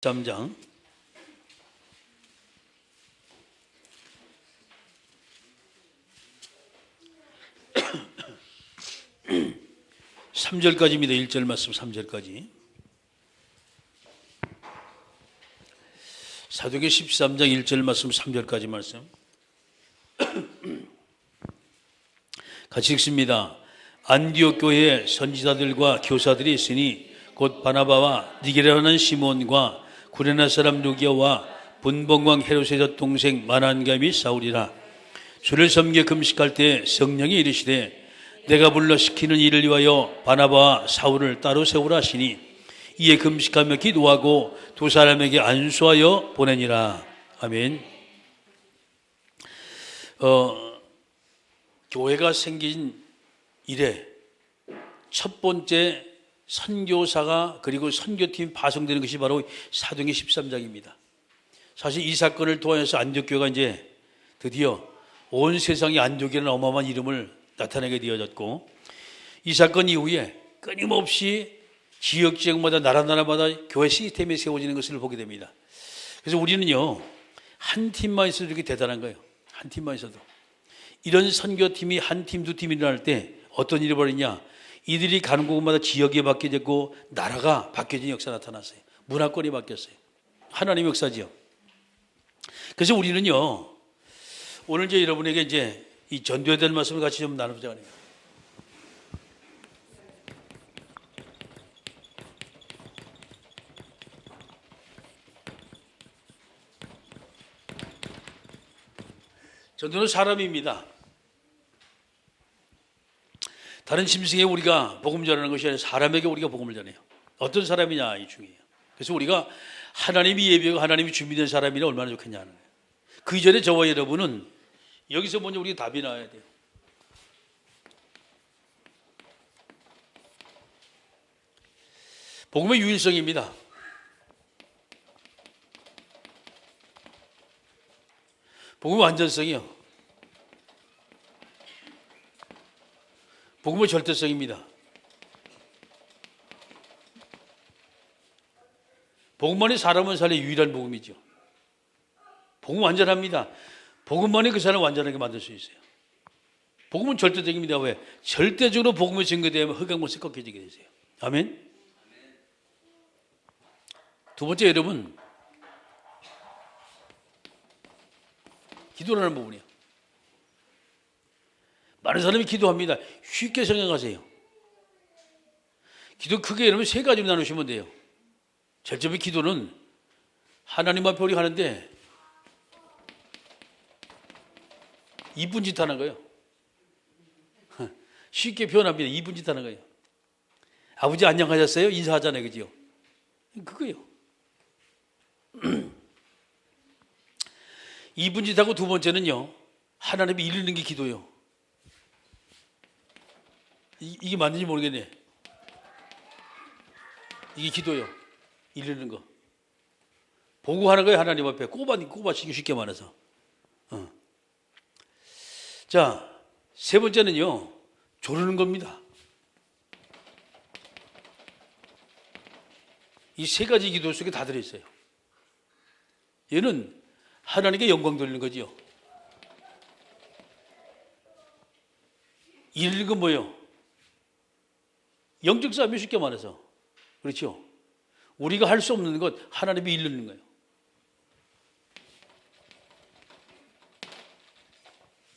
13장 3절까지입니다. 1절 말씀 3절까지. 사도행전 13장 1절 말씀 3절까지 말씀 같이 읽습니다. 안디옥 교회에 선지자들과 교사들이 있으니 곧 바나바와 니게라는 시몬과 구레네 사람 루기오와 분봉왕 헤롯의 젖동생 마난가 및 사울이라. 주를 섬겨 금식할 때 성령이 이르시되 내가 불러 시키는 일을 위하여 바나바와 사울을 따로 세우라 하시니 이에 금식하며 기도하고 두 사람에게 안수하여 보내니라. 아멘. 교회가 생긴 이래 첫 번째 선교사가 그리고 선교팀이 파송되는 것이 바로 사도행전 13장입니다. 사실 이 사건을 통해서 안디옥교회가 이제 드디어 온 세상에 안디옥이라는 어마어마한 이름을 나타내게 되어졌고, 이 사건 이후에 끊임없이 지역 지역마다 나라마다 교회 시스템이 세워지는 것을 보게 됩니다. 그래서 우리는요, 한 팀만 있어도 이렇게 대단한 거예요. 한 팀만 있어도. 이런 선교팀이 한 팀, 두 팀이 일어날 때 어떤 일이 벌이냐, 이들이 가는 곳마다 지역이 바뀌어졌고 나라가 바뀌어진 역사가 나타났어요. 문화권이 바뀌었어요. 하나님의 역사지요. 그래서 우리는요, 오늘 이제 여러분에게 이제 이 전도해야 될 말씀을 같이 좀 나눠보자 하네요. 전도는 사람입니다. 다른 짐승에 우리가 복음 전하는 것이 아니라 사람에게 우리가 복음을 전해요. 어떤 사람이냐 이 중요해요. 그래서 우리가 하나님이 예비하고 하나님이 준비된 사람이라 얼마나 좋겠냐는 거예요. 그 이전에 저와 여러분은 여기서 먼저 우리가 답이 나와야 돼요. 복음의 유일성입니다. 복음의 완전성이요. 복음의 절대성입니다. 복음만이 사람을 살릴 유일한 복음이죠. 복음 완전합니다. 복음만이 그 사람을 완전하게 만들 수 있어요. 복음은 절대적입니다. 왜? 절대적으로 복음이 증거되면 흑암못이 꺾여지게 되세요. 아멘. 두 번째, 여러분, 기도라는 부분이에요. 많은 사람이 기도합니다. 쉽게 생각하세요. 기도 크게 여러분 세 가지로 나누시면 돼요. 제일 처음에 기도는 하나님 앞에 우리가 하는데 이쁜 짓 하는 거예요. 쉽게 표현합니다. 이쁜 짓 하는 거예요. 아버지 안녕하셨어요? 인사하잖아요. 그죠? 그거예요. 이쁜 짓 하고 두 번째는요, 하나님이 이르는 게 기도예요. 이게 맞는지 모르겠네. 이게 기도예요. 이르는 거. 보고하는 거예요. 하나님 앞에 꼬바치기 쉽게 말해서. 자, 세 번째는요, 조르는 겁니다. 이 세 가지 기도 속에 다 들어있어요. 얘는 하나님께 영광 돌리는 거지요. 이르는 건 뭐예요? 영적 싸움이 쉽게 말해서. 그렇죠? 우리가 할 수 없는 것 하나님이 이르는 거예요.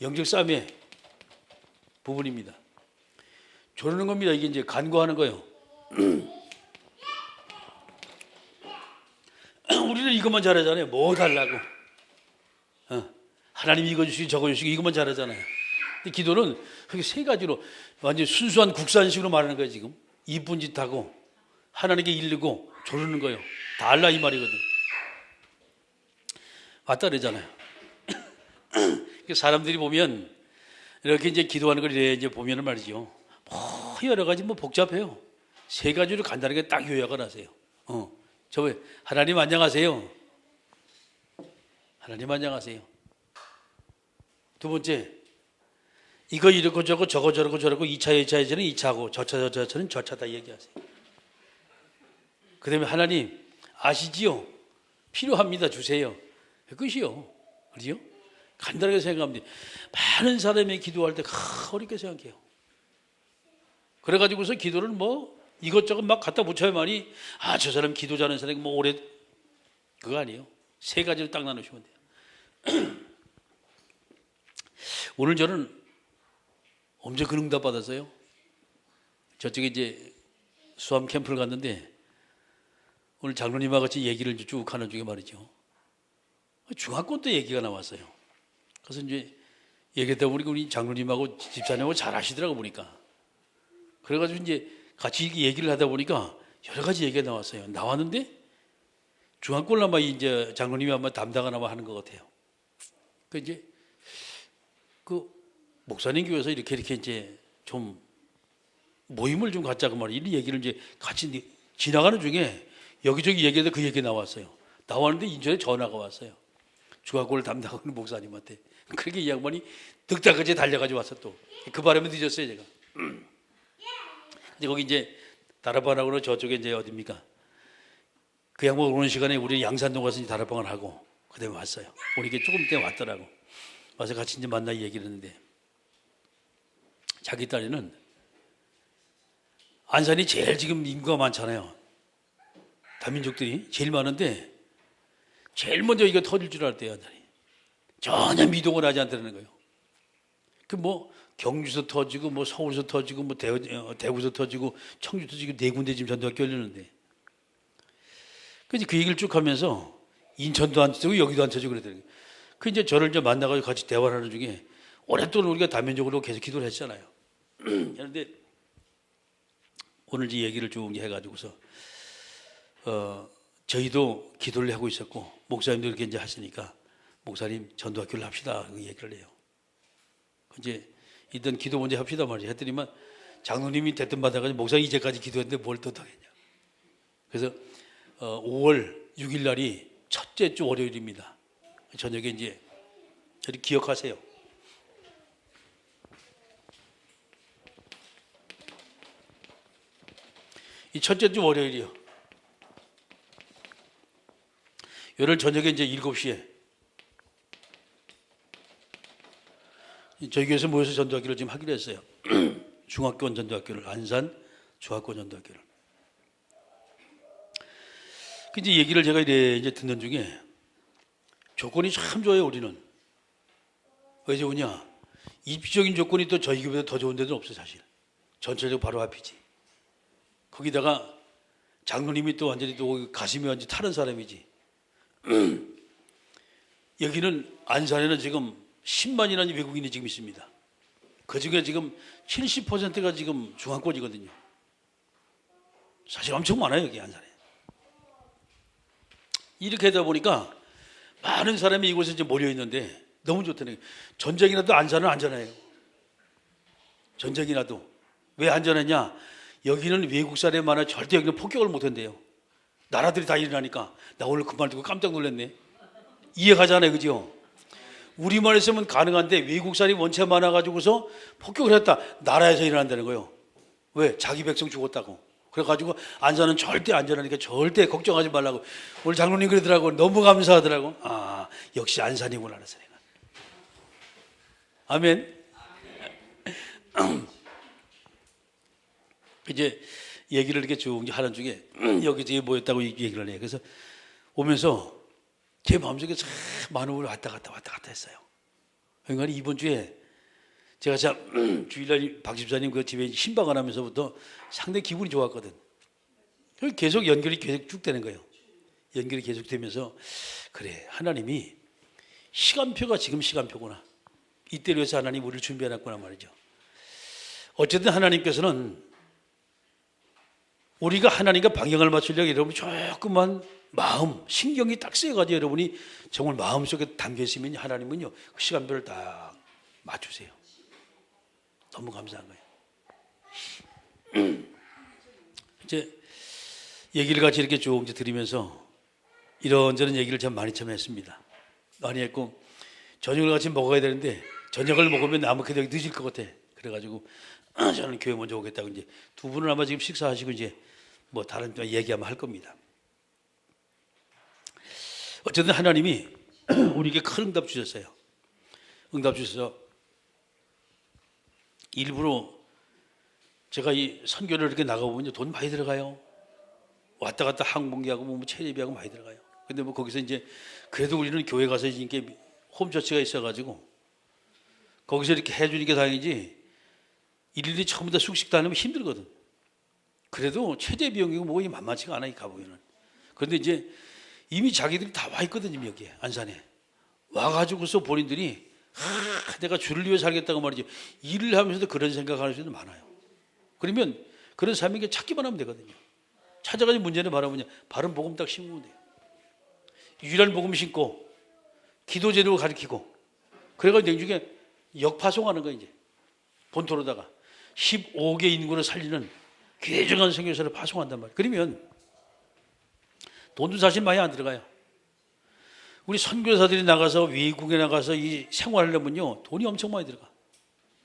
영적 싸움의 부분입니다. 조르는 겁니다. 이게 이제 간구하는 거예요. 우리는 이것만 잘하잖아요. 뭐 달라고. 하나님 이거 주시고 저거 주시고 이것만 잘하잖아요. 근데 기도는 그게 세 가지로 완전 순수한 국산식으로 말하는 거예요. 지금 이쁜 짓 하고 하나님께 이르고 조르는 거예요. 달라 이 말이거든. 맞다 그러잖아요. 사람들이 보면 이렇게 이제 기도하는 걸 이제 보면은 말이죠. 뭐 여러 가지 뭐 복잡해요. 세 가지로 간단하게 딱 요약을 하세요. 저 하나님 안녕하세요. 하나님 안녕하세요. 두 번째, 이거 이렇고 저거 저러고 2차 2차에서는 2차고 저차는 저차다 얘기하세요. 그 다음에 하나님 아시지요? 필요합니다. 주세요. 끝이요. 그렇죠? 간단하게 생각하면 돼. 많은 사람이 기도할 때 어렵게 생각해요. 그래가지고서 기도를 뭐 이것저것 막 갖다 붙여야만이 저 사람 기도 잘하는 사람이 뭐 오래 그거 아니에요. 세 가지로 딱 나누시면 돼요. 오늘 저는 엄청 그 응답 받았어요. 저쪽에 이제 수암 캠프를 갔는데 오늘 장로님과 같이 얘기를 쭉 하는 중에 말이죠. 중화권 때 얘기가 나왔어요. 그래서 이제 얘기하다 보니까 우리 장로님하고 집사님하고 잘 아시더라고 보니까. 그래가지고 이제 같이 얘기를 하다 보니까 여러 가지 얘기가 나왔어요. 나왔는데 중앙권 아마 이제 장로님이 아마 담당을 아마 하는 것 같아요. 그 이제 그 목사님 교회에서 이렇게 이제 좀 모임을 좀 갖자고 말이에요. 이 얘기를 이제 같이 지나가는 중에 여기저기 얘기해도 그 얘기 나왔어요. 나왔는데 인전에 전화가 왔어요. 중앙권을 담당하는 목사님한테. 그렇게 이 양반이 득달까지 달려가지고 왔어 또. 그 바람에 늦었어요 제가. 근데 거기 이제 다락방하고 저쪽에 이제 어딥니까? 그 양반 오는 시간에 우리 양산동 가서 이제 다락방을 하고 그다음에 왔어요. 오니까 조금 있다 왔더라고. 와서 같이 이제 만나 얘기를 했는데 자기 딸에는 안산이 제일 지금 인구가 많잖아요. 다민족들이 제일 많은데 제일 먼저 이거 터질 줄 알았대요. 안산이. 전혀 미동을 하지 않다는 거예요. 그 뭐 경주에서 터지고 뭐 서울에서 터지고 뭐 대구에서 터지고 청주 터지고 네 군데 지금 전도학교 열리는데 그래서 그 얘기를 쭉 하면서 인천도 안 터지고 여기도 안 터지고 그러더라고요. 그 이제 저를 이제 만나가지고 같이 대화를 하는 중에 오랫동안 우리가 다면적으로 계속 기도를 했잖아요. 그런데 오늘 이 얘기를 쭉 해가지고서 저희도 기도를 하고 있었고 목사님도 이렇게 이제 하시니까 목사님 전도학교를 합시다 그 얘기를 해요. 이제 일단 기도 먼저 합시다 말이야 했더니만 장로님이 됐든 받아가지고 목사님 이제까지 기도했는데 뭘 또 하겠냐. 그래서 5월 6일 날이 첫째 주 월요일입니다. 저녁에 이제 저리 기억하세요. 이 첫째 주 월요일이요. 요일 저녁에 이제 7시에 저희 교회에서 모여서 전도학교를 지금 하기로 했어요. 중학교 전도학교를, 안산 중학교 전도학교를. 그 이제 얘기를 제가 이제 듣는 중에 조건이 참 좋아요, 우리는. 왜 좋으냐? 입지적인 조건이 또 저희 교회보다 더 좋은 데는 없어요, 사실. 전체적으로 바로 앞이지. 거기다가 장로님이 또 완전히 또 가슴이 완전히 타는 사람이지. 여기는 안산에는 지금 10만이라는 외국인이 지금 있습니다. 그 중에 지금 70%가 지금 중앙권이거든요. 사실 엄청 많아요, 여기 안산에. 이렇게 하다 보니까 많은 사람이 이곳에 이제 몰려 있는데 너무 좋다는 거예요. 전쟁이 나도 안산은 안전해요. 전쟁이 나도. 왜 안전하냐? 여기는 외국 사람이 많아 절대 여기는 폭격을 못 한대요. 나라들이 다 일어나니까. 나 오늘 그 말 듣고 깜짝 놀랐네. 이해가잖아요, 그죠? 우리만 했으면 가능한데 외국 사람이 원체 많아가지고서 폭격을 했다. 나라에서 일어난다는 거예요. 왜? 자기 백성 죽었다고. 그래가지고 안산은 절대 안전하니까 절대 걱정하지 말라고. 오늘 장로님 그러더라고. 너무 감사하더라고. 역시 안산이구나 알았어 내가. 아멘. 이제 얘기를 이렇게 쭉 하는 중에 여기저기 모였다고 얘기를 해요. 그래서 오면서 제 마음속에 참 많은 걸 왔다 갔다 했어요. 그러니까 이번 주에 제가 참 주일날 박 집사님 그 집에 신방을 하면서부터 상당히 기분이 좋았거든. 계속 연결이 계속 쭉 되는 거예요. 연결이 계속 되면서 그래 하나님이 시간표가 지금 시간표구나. 이때를 위해서 하나님 우리를 준비해놨구나 말이죠. 어쨌든 하나님께서는 우리가 하나님과 방향을 맞추려고 여러분이 조금만 마음, 신경이 딱 쓰여가지고 여러분이 정말 마음속에 담겨있으면 하나님은요 그 시간표를 딱 맞추세요. 너무 감사한 거예요. 이제 얘기를 같이 이렇게 쭉 이제 들으면서 이런저런 얘기를 참 많이 했습니다. 많이 했고 저녁을 같이 먹어야 되는데 저녁을 먹으면 아무 캐도 늦을 것 같아. 그래가지고 저는 교회 먼저 오겠다고 이제 두 분은 아마 지금 식사하시고 이제 뭐 다른 얘기 아마 할 겁니다. 어쨌든 하나님이 우리에게 큰 응답 주셨어요. 응답 주셔서 일부러 제가 이 선교를 이렇게 나가보면 돈 많이 들어가요. 왔다 갔다 항공기하고 뭐 체리비하고 많이 들어가요. 근데 뭐 거기서 이제 그래도 우리는 교회 가서 이렇게 홈처치가 있어가지고 거기서 이렇게 해주니까 다행이지 일일이 처음부터 숙식 다니면 힘들거든. 그래도 최대 비용이고 뭐가 만만치가 않아, 이 가보면은. 그런데 이제 이미 자기들이 다 와 있거든요, 여기에 안산에. 와가지고서 본인들이 내가 주를 위해 살겠다고 말이죠. 일을 하면서도 그런 생각하는 사람도 많아요. 그러면 그런 사람에게 찾기만 하면 되거든요. 찾아가지고 문제는 바로 뭐냐, 바른 복음 딱 심으면 돼요. 유일한 복음 심고 기도 제도를 가르치고 그래가지고 나중에 역파송하는 거예요. 이제 본토로다가 15개 인구를 살리는 귀중한 선교사를 파송한단 말이에요. 그러면 돈도 사실 많이 안 들어가요. 우리 선교사들이 나가서 외국에 나가서 이 생활하려면요 돈이 엄청 많이 들어가.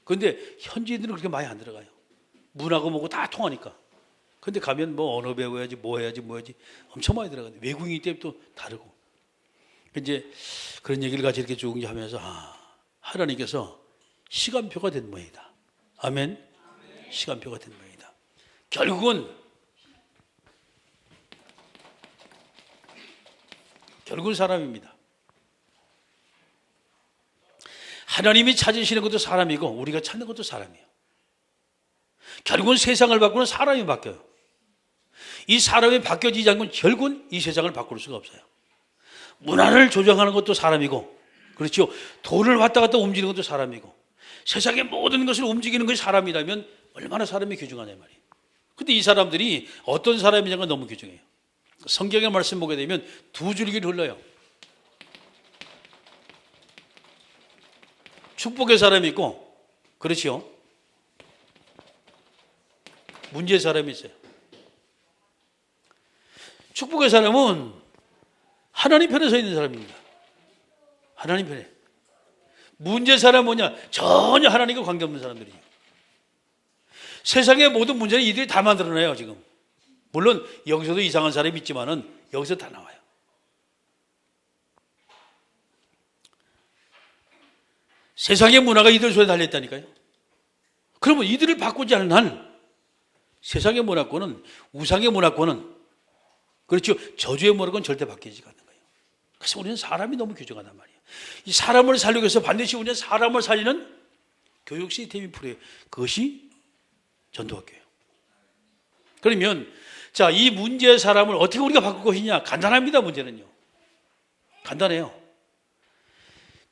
그런데 현지인들은 그렇게 많이 안 들어가요. 문하고 뭐고 다 통하니까. 근데 가면 뭐 언어 배워야지 뭐 해야지 엄청 많이 들어가는데 외국인이기 때문에 또 다르고. 이제 그런 얘기를 같이 이렇게 쭉 하면서 하나님께서 시간표가 된 모양이다. 아멘. 시간표가 된 모양이다. 결국은 사람입니다. 하나님이 찾으시는 것도 사람이고 우리가 찾는 것도 사람이에요. 결국은 세상을 바꾸는 사람이 바뀌어요. 이 사람이 바뀌어지지 않으면 결국은 이 세상을 바꿀 수가 없어요. 문화를 조정하는 것도 사람이고, 그렇죠. 돈을 왔다 갔다 움직이는 것도 사람이고, 세상의 모든 것을 움직이는 것이 사람이라면 얼마나 사람이 귀중하냐 말이에요. 근데 이 사람들이 어떤 사람이냐가 너무 귀중해요. 성경의 말씀 보게 되면 두 줄기를 흘러요. 축복의 사람이 있고, 그렇죠. 문제의 사람이 있어요. 축복의 사람은 하나님 편에 서 있는 사람입니다. 하나님 편에. 문제의 사람은 뭐냐? 전혀 하나님과 관계없는 사람들이에요. 세상의 모든 문제는 이들이 다 만들어내요, 지금. 물론 여기서도 이상한 사람이 있지만은 여기서 다 나와요. 세상의 문화가 이들 손에 달려있다니까요. 그러면 이들을 바꾸지 않는 한 세상의 문화권은, 우상의 문화권은, 그렇죠, 저주의 문화권은 절대 바뀌지 않는 거예요. 그래서 우리는 사람이 너무 귀중하단 말이에요. 이 사람을 살리기 위해서 반드시 우리는 사람을 살리는 교육 시스템이 필요해요. 그것이 전도학교예요. 그러면 자, 이 문제의 사람을 어떻게 우리가 바꿀 것이냐? 간단합니다. 문제는요, 간단해요.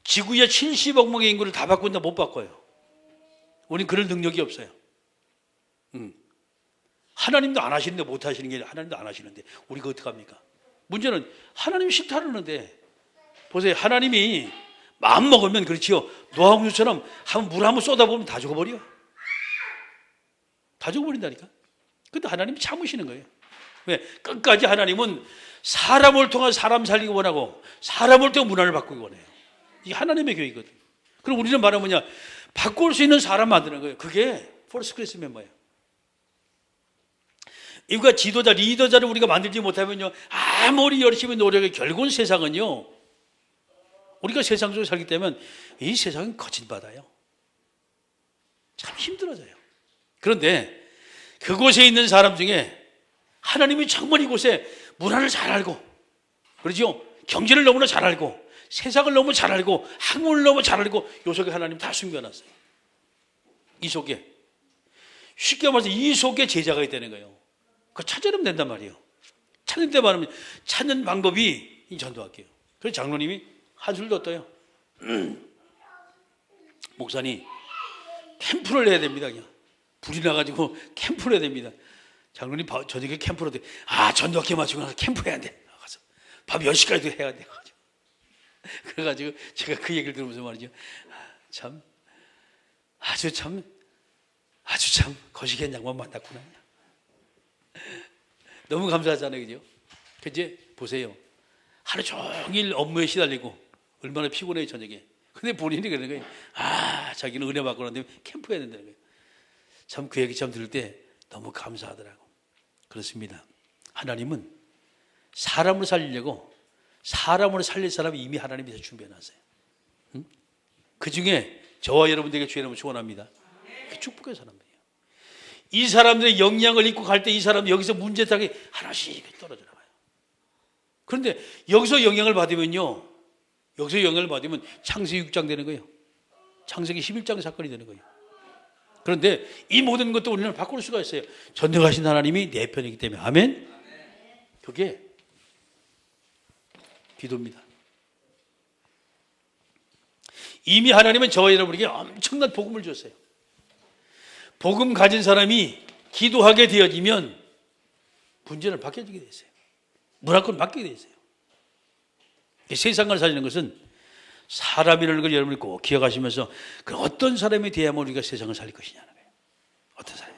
지구의 70억 명의 인구를 다 바꾼다 못 바꿔요. 우리는 그럴 능력이 없어요. 하나님도 안 하시는데 못 하시는 게 하나님도 안 하시는데 우리가 어떡합니까? 문제는 하나님이 싫다는데, 보세요. 하나님이 마음 먹으면, 그렇지요, 노하우처럼 물 한번 쏟아보면 다 죽어버려. 다 죽어버린다니까. 근데 하나님이 참으시는 거예요. 왜? 끝까지 하나님은 사람을 통해 사람 살리기 원하고 사람을 통해 문화를 바꾸기 원해요. 이게 하나님의 교회거든요. 그럼 우리는 말하면 뭐냐? 바꿀 수 있는 사람 만드는 거예요. 그게 포스트 클래스 멤버예요. 이거 지도자, 리더자를 우리가 만들지 못하면요, 아무리 열심히 노력해 결국은 세상은요, 우리가 세상 속에 살기 때문에 이 세상은 거친 바다예요. 참 힘들어져요. 그런데 그곳에 있는 사람 중에 하나님이 정말 이곳에 문화를 잘 알고, 그렇죠, 경제를 너무나 잘 알고, 세상을 너무 잘 알고, 학문을 너무 잘 알고, 요 속에 하나님 다 숨겨놨어요. 이 속에, 쉽게 말해서 이 속에 제자가 있다는 거예요. 그거 찾으면 된단 말이에요. 찾는 때 말하면 찾는 방법이 이 전도학교예요. 그래서 장로님이 한술 더 떠요. 목사님, 캠프를 해야 됩니다. 그냥 불이 나가지고 캠프를 해야 됩니다. 장로님 저녁에 캠프로 돼. 전도학교 마치고 나서 캠프 해야 돼. 가서 밤 10시까지도 해야 돼. 그래가지고 제가 그 얘기를 들으면서 말이죠, 아주 참 거시기한 양반 만났구나. 너무 감사하잖아요, 그죠? 이제 보세요. 하루 종일 업무에 시달리고 얼마나 피곤해요, 저녁에. 근데 본인이 그러는 거예요. 자기는 은혜 받고 났는데 캠프 해야 된다는 거예요. 참 그 얘기 참 들을 때 너무 감사하더라고. 그렇습니다. 하나님은 사람을 살리려고 사람으로 살릴 사람이 이미 하나님께서 준비해놨어요. 그 중에 저와 여러분들에게 주의 이름으로 축원합니다. 그 축복의 사람들이에요. 이 사람들의 영향을 입고 갈 때 이 사람들 여기서 문제작이 하나씩 떨어져 나가요. 그런데 여기서 영향을 받으면요, 여기서 영향을 받으면 창세기 6장 되는 거예요. 창세기 11장 사건이 되는 거예요. 그런데 이 모든 것도 우리는 바꿀 수가 있어요. 전능하신 하나님이 내 편이기 때문에. 아멘. 그게 기도입니다. 이미 하나님은 저와 여러분에게 엄청난 복음을 줬어요. 복음 가진 사람이 기도하게 되어지면 문제를 맡겨지게 돼 있어요. 문화권을 맡기게 돼 있어요. 세상을 살리는 것은 사람이라는 걸 여러분이 꼭 기억하시면서 그 어떤 사람이 돼야만 우리가 세상을 살릴 것이냐는 거예요. 어떤 사람이.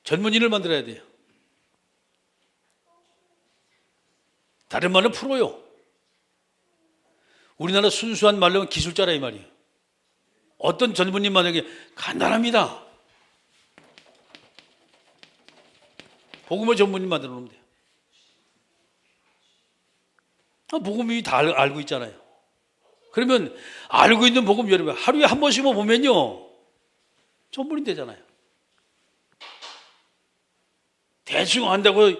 전문인을 만들어야 돼요. 다른 말은 프로요. 우리나라 순수한 말로 기술자라 이 말이에요. 어떤 전문인 만약에 간단합니다. 복음의 전문인 만들어 놓으면 돼요. 복음이 다 알고 있잖아요. 그러면 알고 있는 복음 여러분 하루에 한 번씩만 보면요 전문인 되잖아요. 대충 안다고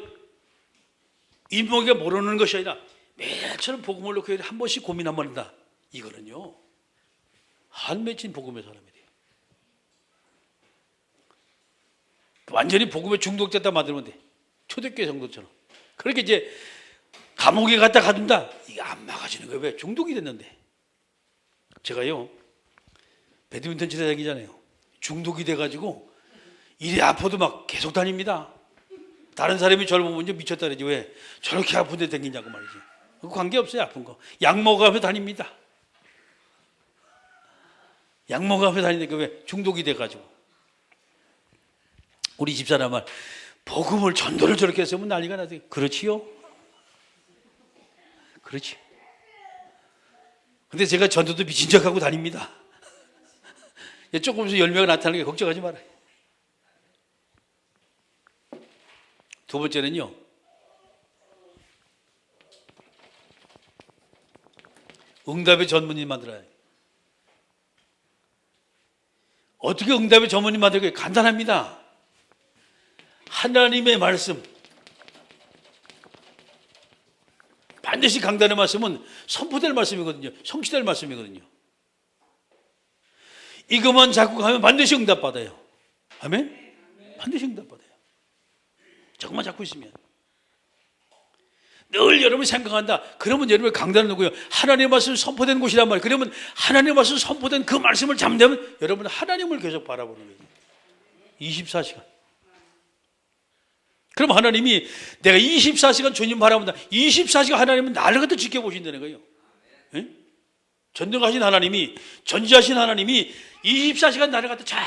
인목이가 모르는 것이 아니라 매일처럼 복음을 놓고 한 번씩 고민 한번 한다. 이거는요 한 맺힌 복음의 사람이 돼요. 완전히 복음에 중독됐다 만들면 돼. 초대교회 성도처럼. 그렇게 이제 감옥에 갖다 가둔다. 이게 안 막아지는 거예요. 왜? 중독이 됐는데. 제가요 배드민턴 치러 다니잖아요. 중독이 돼가지고 일이 아파도 막 계속 다닙니다. 다른 사람이 저를 보면 미쳤다 그러지. 왜? 저렇게 아픈데 다니냐고 말이지. 그 관계없어요. 아픈 거. 약 먹으며 다닙니다. 약 먹으며 다니니까 왜? 중독이 돼가지고. 우리 집사람 말 복음을 전도를 저렇게 했으면 난리가 나지. 그렇지요? 그렇지. 근데 제가 전도도 미친 척하고 다닙니다. 조금씩 열매가 나타나는 게 걱정하지 말아요. 두 번째는요, 응답의 전문인 만들어야 해요. 어떻게 응답의 전문인 만들어요? 간단합니다. 하나님의 말씀, 반드시 강단의 말씀은 선포될 말씀이거든요. 성취될 말씀이거든요. 이것만 자꾸 가면 반드시 응답받아요. 아멘? 반드시 응답받아요. 저것만 잡고 있으면. 늘 여러분이 생각한다. 그러면 여러분의 강단은 누구예요? 하나님의 말씀이 선포된 곳이란 말이에요. 그러면 하나님의 말씀이 선포된 그 말씀을 잠대면 여러분은 하나님을 계속 바라보는 거예요. 24시간. 그럼 하나님이 내가 24시간 주님 바라본다. 24시간 하나님은 나를 갖다 지켜보신다는 거예요. 네? 전능하신 하나님이, 전지하신 하나님이 24시간 나를 갖다 잘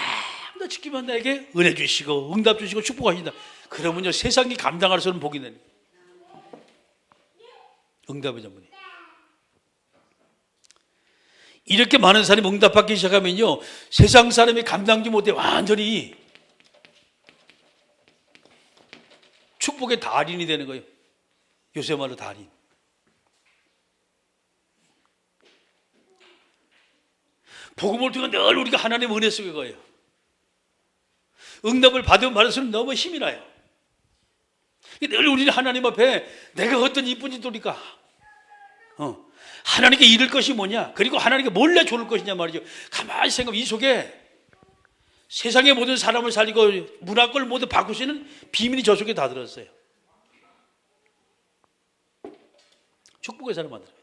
지키면 나에게 은혜 주시고 응답 주시고 축복하신다. 그러면요 세상이 감당할 수 없는 복이 되는 거예요. 응답의 전문이. 이렇게 많은 사람이 응답받기 시작하면요 세상 사람이 감당지 못해 완전히 축복의 달인이 되는 거예요. 요새 말로 달인. 복음을 통해 늘 우리가 하나님의 은혜 속에 거예요. 응답을 받으면 받을수록 너무 힘이 나요. 늘 우리는 하나님 앞에 내가 어떤 이쁜 짓 돌릴까? 하나님께 이룰 것이 뭐냐? 그리고 하나님께 뭘 내줄 것이냐 말이죠. 가만히 생각하면 이 속에 세상의 모든 사람을 살리고 문화권을 모두 바꿀 수 있는 비밀이 저 속에 다 들었어요. 축복의 사람 만들어요.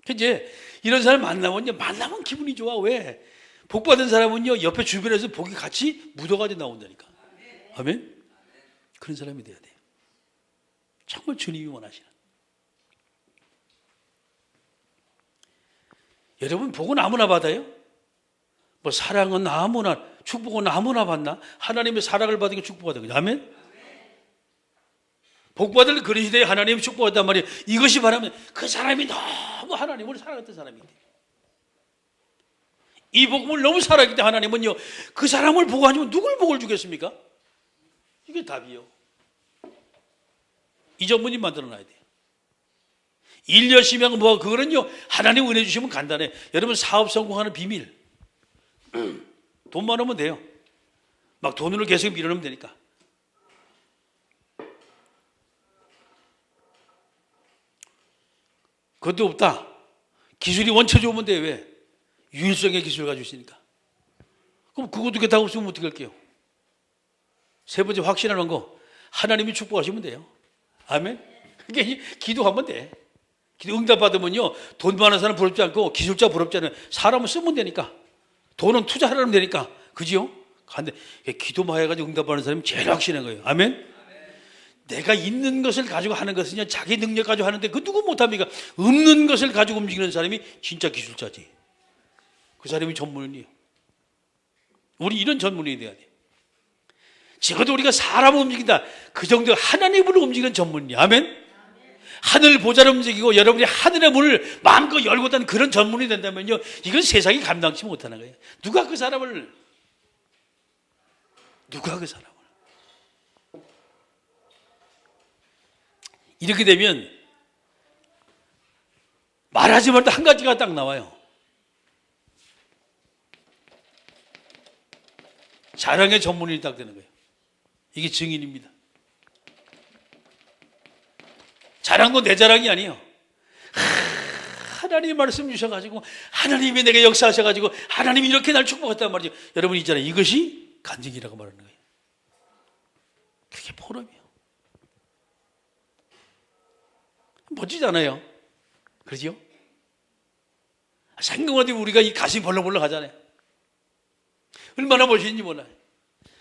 이제 이런 사람 만나면 기분이 좋아. 왜? 복 받은 사람은요 옆에 주변에서 복이 같이 묻어가지고 나온다니까. 아멘? 그런 사람이 돼야 돼요. 정말 주님이 원하시는. 여러분 복은 아무나 받아요? 뭐 사랑은 아무나, 축복은 아무나 받나? 하나님의 사랑을 받은 게 축복받은 거죠. 아멘? 복받을 그런 시대에 하나님이 축복했단 말이에요. 이것이 바라면 그 사람이 너무 하나님을 사랑했던 사람이 돼요. 이 복음을 너무 살아있기 때문에 하나님은요, 그 사람을 보고 아니면 누굴 복을 주겠습니까? 이게 답이요. 이 전문인 만들어놔야 돼요. 일 열심히 하면 뭐가, 그거는요, 하나님 은혜 주시면 간단해. 여러분 사업 성공하는 비밀. 돈 많으면 돼요. 막 돈으로 계속 밀어넣으면 되니까. 그것도 없다. 기술이 원체 좋으면 돼. 왜? 유일성의 기술을 가지고 있으니까. 그럼 그것도 다 없으면 어떻게 할게요? 세 번째 확신하는 거, 하나님이 축복하시면 돼요. 아멘? 그게 기도하면 돼. 기도 응답받으면요, 돈 많은 사람 부럽지 않고 기술자 부럽지 않아요. 사람은 쓰면 되니까. 돈은 투자하려면 되니까. 그지요? 근데 기도만 해가지고 응답받는 사람이 제일 확신한 거예요. 아멘? 내가 있는 것을 가지고 하는 것은요, 자기 능력 가지고 하는데 그 누구 못합니까? 없는 것을 가지고 움직이는 사람이 진짜 기술자지. 그 사람이 전문이에요. 우리 이런 전문이 돼야 돼. 적어도 우리가 사람을 움직인다, 그 정도 하나님으로 움직이는 전문이야. 아멘? 하늘 보좌를 움직이고 여러분이 하늘의 문을 마음껏 열고 다는 그런 전문이 된다면요, 이건 세상이 감당치 못하는 거예요. 누가 그 사람을 이렇게 되면 말하지 말도 한 가지가 딱 나와요. 자랑의 전문이 딱 되는 거예요. 이게 증인입니다. 자랑도 내 자랑이 아니에요. 하나님의 말씀 주셔가지고, 하나님이 내게 역사하셔가지고, 하나님이 이렇게 날 축복했단 말이죠. 여러분 있잖아요, 이것이 간증이라고 말하는 거예요. 그게 포럼이에요. 멋지잖아요. 그러지요? 생각만 해도 우리가 이 가슴이 벌렁벌렁 하잖아요. 얼마나 멋있는지 몰라요.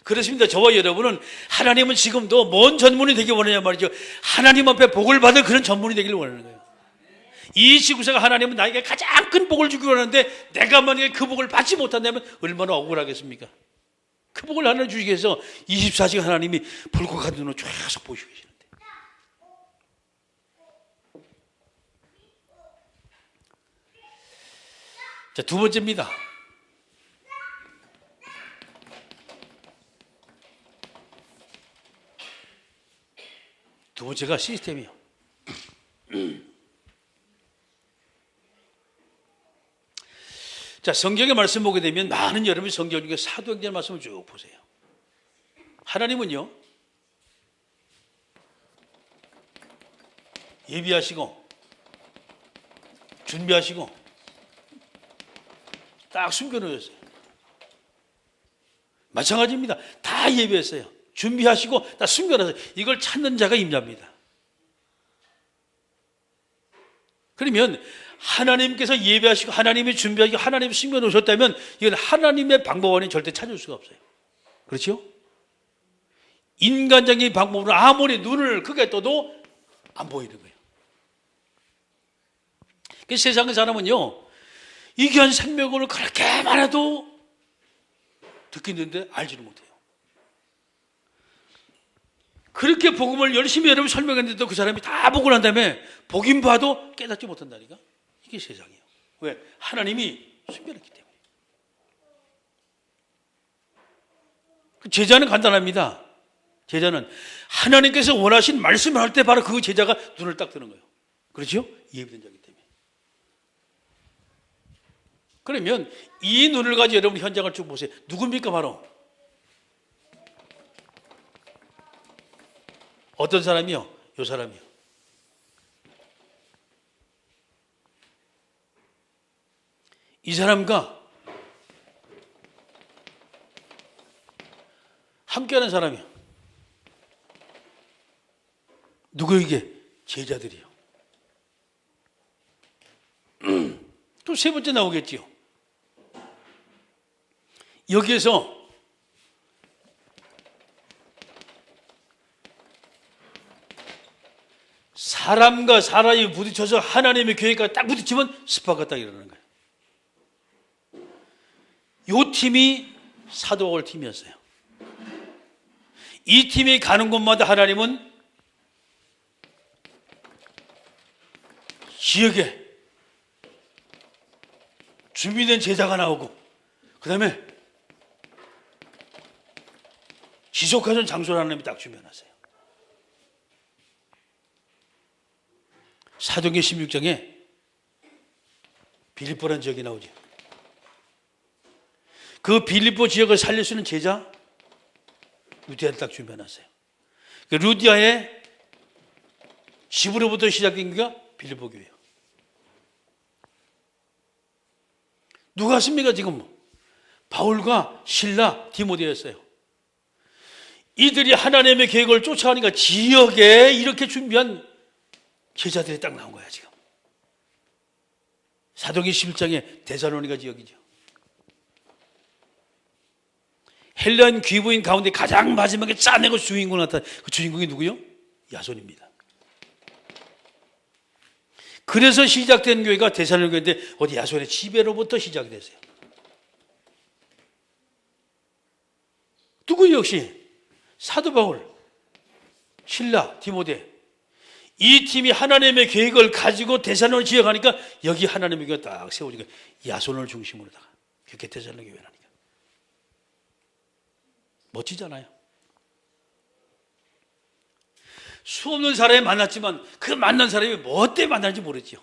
그렇습니다. 저와 여러분은, 하나님은 지금도 뭔 전문이 되기 원하냐 말이죠. 하나님 앞에 복을 받을 그런 전문이 되기를 원하는 거예요. 이 지구사가 하나님은 나에게 가장 큰 복을 주기 원하는데, 내가 만약에 그 복을 받지 못한다면 얼마나 억울하겠습니까? 그 복을 하나님 주시기 위해서 24시간 하나님이 불꽃 눈으로 계속 보시고 계시는데. 자, 두 번째입니다. 두 번째가 시스템이에요. 자, 성경의 말씀 보게 되면 많은 여러분이 성경 중에 사도행전 말씀을 쭉 보세요. 하나님은요, 예비하시고 준비하시고 딱 숨겨놓으셨어요. 마찬가지입니다. 다 예비했어요. 준비하시고 다 숨겨놨어요. 이걸 찾는 자가 임자입니다. 그러면 하나님께서 예배하시고 하나님이 준비하시고 하나님이 숨겨놓으셨다면 이건 하나님의 방법 안에 절대 찾을 수가 없어요. 그렇죠? 인간적인 방법으로 아무리 눈을 크게 떠도 안 보이는 거예요. 그 세상의 사람은요, 이 귀한 생명을 그렇게 말해도 듣겠는데 알지를 못해요. 그렇게 복음을 열심히 여러분 설명했는데도 그 사람이 다 보고 난 다음에 보긴 봐도 깨닫지 못한다니까. 이게 세상이에요. 왜? 하나님이 숨겨놨기 때문에. 제자는 간단합니다. 제자는 하나님께서 원하신 말씀을 할 때 바로 그 제자가 눈을 딱 뜨는 거예요. 그렇죠? 예비된 자이기 때문에. 그러면 이 눈을 가지고 여러분 현장을 쭉 보세요. 누굽니까? 바로 어떤 사람이요? 요 사람이요. 이 사람과 함께하는 사람이요. 누구에게? 제자들이요. 또 세 번째 나오겠지요. 여기에서 사람과 사람이 부딪혀서 하나님의 계획과 딱 부딪히면 스파가 딱 일어나는 거예요. 이 팀이 사도바울 팀이었어요. 이 팀이 가는 곳마다 하나님은 지역에 준비된 제자가 나오고 그 다음에 지속하는 장소를 하나님이 딱 준비해놨어요. 사도행전 16장에 빌립보라는 지역이 나오죠. 그 빌립보 지역을 살릴 수 있는 제자 루디아를 딱 준비해놨어요. 그 루디아의 집으로부터 시작된 게 빌립보 교회예요. 누가 왔습니까 지금? 바울과 실라, 디모데였어요. 이들이 하나님의 계획을 쫓아가니까 지역에 이렇게 준비한 제자들이 딱 나온 거야 지금. 사도행전 11장에 데살로니가 지역이죠. 헬라인 귀부인 가운데 가장 마지막에 짜내고 주인공을 나타난 그 주인공이 누구요? 야손입니다. 그래서 시작된 교회가 데살로니가인데 어디 야손의 지배로부터 시작이 됐어요. 누구 역시 사도 바울, 실라, 디모데 이 팀이 하나님의 계획을 가지고 데살로니가 지어가니까 여기 하나님의 교회가 딱 세워지니까 야손을 중심으로다가 그렇게 데살로니가 교회라니까 멋지잖아요. 수없는 사람이 만났지만 그 만난 사람이 뭐 때문에 만났는지 모르지요.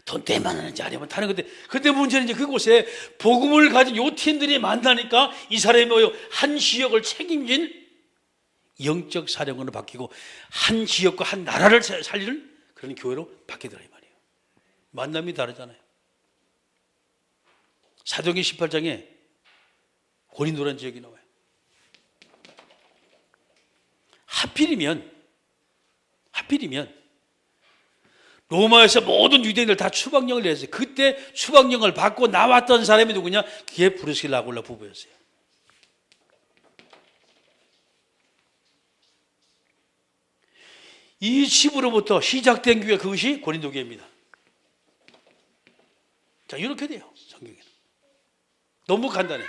돈 때문에 만났는지 아니면 다른 건데, 근데 문제는 이제 그곳에 복음을 가진 요 팀들이 만나니까 이 사람이 뭐요? 한 지역을 책임진 영적 사령관으로 바뀌고 한 지역과 한 나라를 살리는 그런 교회로 바뀌더라 이 말이에요. 만남이 다르잖아요. 사도행전 18장에 고린도라는 지역이 나와요. 하필이면 로마에서 모든 유대인들 다 추방령을 내렸어요. 그때 추방령을 받고 나왔던 사람이 누구냐? 그게 브리스길라 아굴라 부부였어요. 이 집으로부터 시작된 교회가 그것이 고린도 교회입니다. 자, 이렇게 돼요 성경에는. 너무 간단해.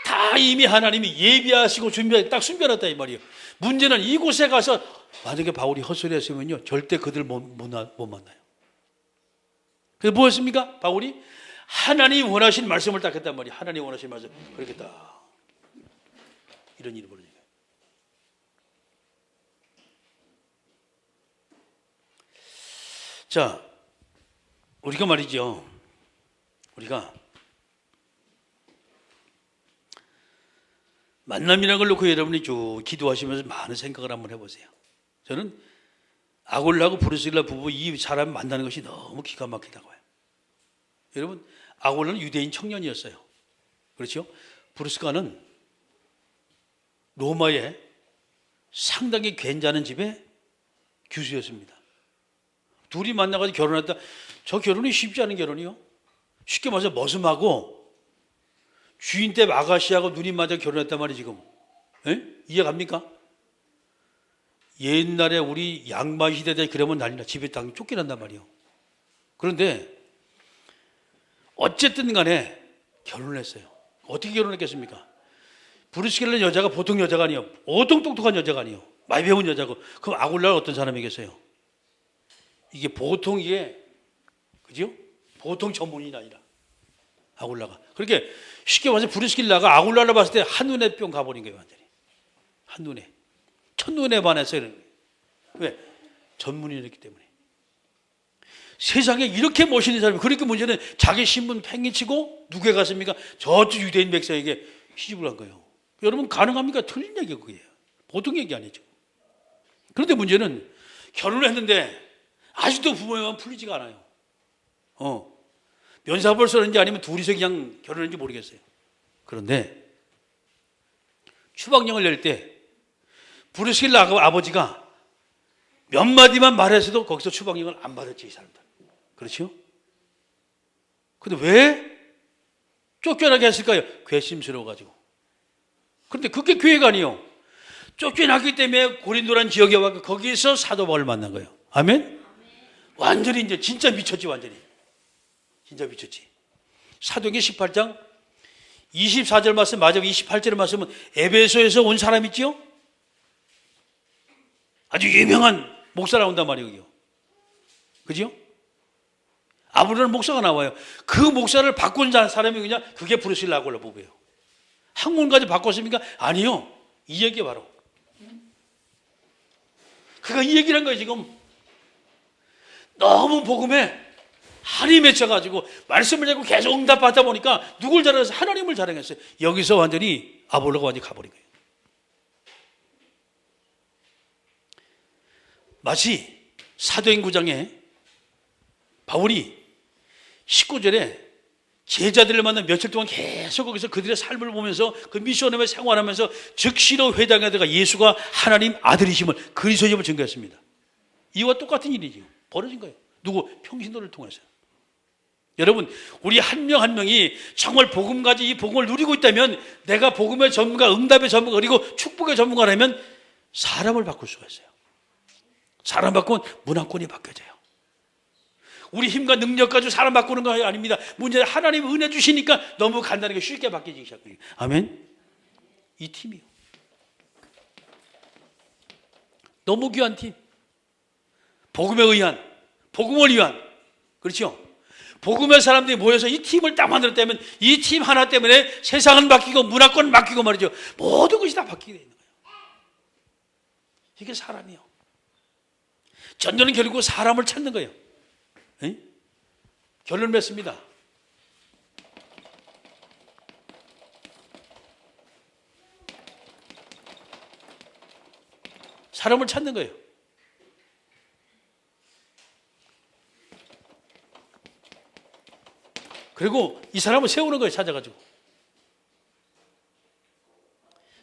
다 이미 하나님이 예비하시고 준비하고 딱 숨겨놨다 이 말이에요. 문제는 이곳에 가서 만약에 바울이 헛소리 했으면요 절대 그들 못 만나요. 그래서 뭐였습니까? 바울이 하나님 원하신 말씀을 딱 했단 말이에요. 하나님 원하신 말씀 그렇게 딱 이런 일이 벌어진 거예요. 자, 우리가 말이죠, 우리가 만남이라는 걸 놓고 여러분이 쭉 기도하시면서 많은 생각을 한번 해보세요. 저는 아굴라하고 브리스길라 부부 이 사람 만나는 것이 너무 기가 막히다고 해요. 여러분, 아굴라는 유대인 청년이었어요. 그렇죠? 브리스길라는 로마의 상당히 괜찮은 집의 교수였습니다. 둘이 만나가지고 결혼했다. 저 결혼이 쉽지 않은 결혼이요. 쉽게 말해서 머슴하고 주인 댁 아가씨하고 눈이 맞아 결혼했단 말이에요 지금. 에? 이해 갑니까? 옛날에 우리 양반 시대 때 그러면 난리나. 집에 딱 쫓겨난단 말이에요. 그런데 어쨌든 간에 결혼을 했어요. 어떻게 결혼했겠습니까? 브리스길라는 여자가 보통 여자가 아니에요. 보통 똑똑한 여자가 아니에요. 많이 배운 여자고. 그럼 아굴라는 어떤 사람이겠어요? 이게 보통 이게 그죠? 보통 전문인이 아니라 아굴라가. 그렇게 쉽게 말해서 브리스길라가 아굴라를 봤을 때 한눈에 뿅 가버린 거예요. 완전히 한눈에 첫눈에 반해서 이런 거예요. 왜? 전문인이었기 때문에. 세상에 이렇게 멋있는 사람이, 그렇게 문제는 자기 신분 팽개치고 누구에 갔습니까? 저쪽 유대인 백성에게 시집을 한 거예요. 여러분 가능합니까? 틀린 얘기가 그게요. 보통 얘기 아니죠. 그런데 문제는 결혼을 했는데 아직도 부모의 마음 풀리지가 않아요. 면사벌서인지 아니면 둘이서 그냥 결혼했는지 모르겠어요. 그런데 추방령을 낼 때 브리스길라 아버지가 몇 마디만 말했어도 거기서 추방령을 안 받았지 이 사람들. 그렇죠? 근데 왜 쫓겨나게 했을까요? 괘씸스러워가지고. 그런데 그게 교회가 아니에요. 쫓겨났기 때문에 고린도라는 지역에 와서 거기서 사도 바울을 만난 거예요. 아멘? 완전히 이제 진짜 미쳤지 완전히. 진짜 미쳤지. 사도행전 18장 24절 말씀 마지막 28절 말씀은 에베소에서 온 사람 있지요? 아주 유명한 목사 나온단 말이에요. 그죠? 아브라함 목사가 나와요. 그 목사를 바꾼 사람이 그냥 그게 브루스 라골라 부부예요. 학문까지 바꿨습니까? 아니요. 이 얘기 바로. 그가 이 얘기를 한 거예요. 지금 너무 복음에 한이 맺혀가지고 말씀을 자꾸 계속 응답받다 보니까 누굴 자랑해서 하나님을 자랑했어요. 여기서 완전히 아볼로가 완전히 가버린 거예요. 마치 사도행 9장에 바울이 19절에 제자들을 만나 며칠 동안 계속 거기서 그들의 삶을 보면서 그 미션을 생활하면서 즉시로 회당에다가 예수가 하나님 아들이심을 그리스도임을 증거했습니다. 이와 똑같은 일이 지금 벌어진 거예요. 누구? 평신도를 통해서. 여러분, 우리 한 명 한 명이 정말 복음까지 이 복음을 누리고 있다면 내가 복음의 전문가, 응답의 전문가, 그리고 축복의 전문가라면 사람을 바꿀 수가 있어요. 사람 바꾸면 문화권이 바뀌어져요. 우리 힘과 능력 가지고 사람 바꾸는 거 아닙니다. 문제는 하나님 은혜 주시니까 너무 간단하게 쉽게 바뀌기 시작해요. 아멘. 이 팀이요. 너무 귀한 팀. 복음에 의한, 복음을 위한. 그렇죠? 복음의 사람들이 모여서 이 팀을 딱 만들었다면 이 팀 하나 때문에 세상은 바뀌고 문화권은 바뀌고 말이죠. 모든 것이 다 바뀌게 되는 거예요. 이게 사람이요. 전도는 결국 사람을 찾는 거예요. 에? 결론 맺습니다. 사람을 찾는 거예요. 그리고 이 사람을 세우는 거예요. 찾아가지고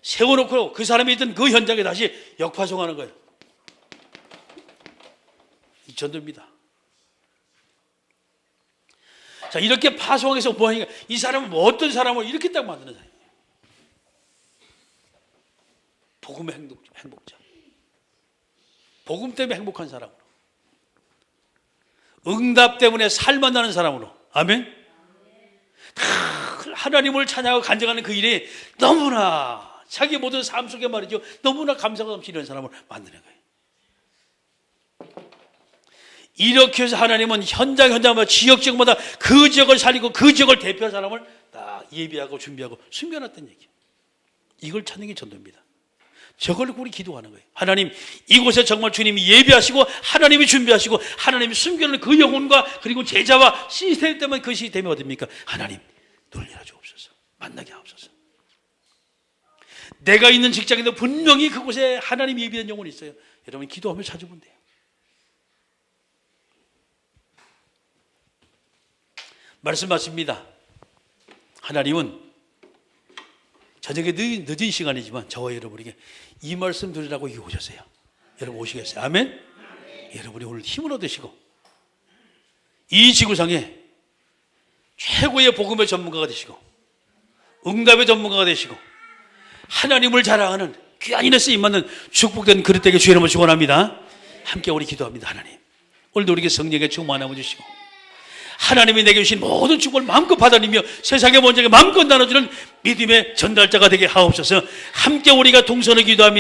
세워놓고 그 사람이 있던 그 현장에 다시 역파송하는 거예요. 이 전도입니다. 자, 이렇게 파송해서 뭐 하니까 이 사람은 뭐 어떤 사람을 이렇게 딱 만드는 사람이에요. 복음의 행복자. 복음 때문에 행복한 사람으로. 응답 때문에 살만 나는 사람으로. 아멘. 하나님을 찬양하고 간증하는 그 일이 너무나 자기 모든 삶 속에 말이죠. 너무나 감사가 넘치는 사람을 만드는 거예요. 이렇게 해서 하나님은 현장마다 지역마다 그 지역을 살리고 그 지역을 대표한 사람을 다 예비하고 준비하고 숨겨놨던 얘기예요. 이걸 찾는 게 전도입니다. 저걸 우리 기도하는 거예요. 하나님, 이곳에 정말 주님이 예비하시고 하나님이 준비하시고 하나님이 숨겨놓은 그 영혼과 그리고 제자와 시스템 때문에 그 시스템이 어딥니까? 하나님, 놀려 주옵소서. 만나게 하옵소서. 내가 있는 직장에도 분명히 그곳에 하나님이 예비한 영혼이 있어요. 여러분 기도하며 찾아보면 돼요. 말씀 맞습니다. 하나님은 저녁에 늦은 시간이지만 저와 여러분에게 이 말씀 들으라고 여기 오셨어요. 여러분 오시겠어요? 아멘? 여러분이 오늘 힘을 얻으시고 이 지구상에 최고의 복음의 전문가가 되시고 응답의 전문가가 되시고 하나님을 자랑하는 귀한 인에 쓰임받는 축복된 그릇 되게 주의 이름으로 축원합니다. 함께 우리 기도합니다. 하나님, 오늘도 우리에게 성령의 충만함을 주시고 하나님이 내게 주신 모든 축복을 마음껏 받아들이며 세상의 문제에 마음껏 나눠주는 믿음의 전달자가 되게 하옵소서. 함께 우리가 동선을 기도합니다.